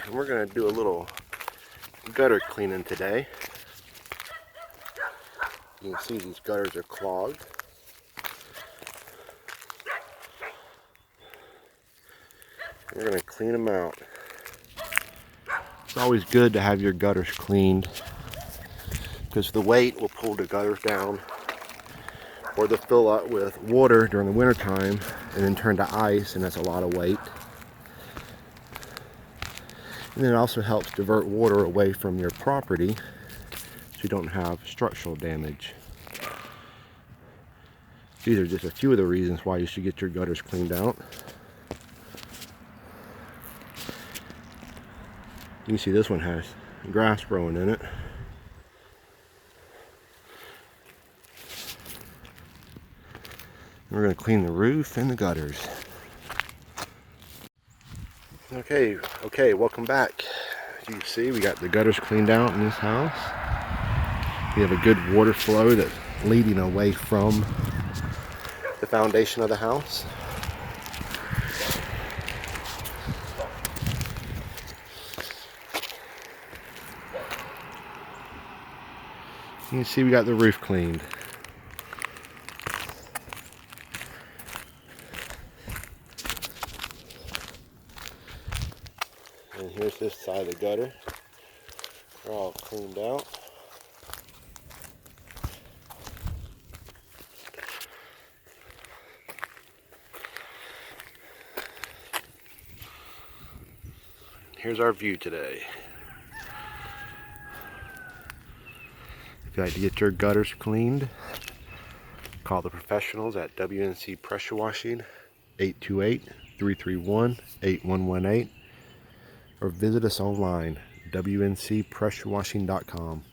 and we're going to do a little gutter cleaning today. You can see these gutters are clogged. We're going to clean them out. It's always good to have your gutters cleaned because the weight will pull the gutters down, or they'll fill up with water during the winter time and then turn to ice, and that's a lot of weight. And then it also helps divert water away from your property so you don't have structural damage. These are just a few of the reasons why you should get your gutters cleaned out. You can see this one has grass growing in it. We're going to clean the roof and the gutters. Okay, welcome back. As you can see, we got the gutters cleaned out in this house. We have a good water flow that's leading away from the foundation of the house. You can see we got the roof cleaned. And here's this side of the gutter. They're all cleaned out. Here's our view today. If you'd like to get your gutters cleaned, call the professionals at WNC Pressure Washing, 828-331-8118, or visit us online, WNCpressurewashing.com.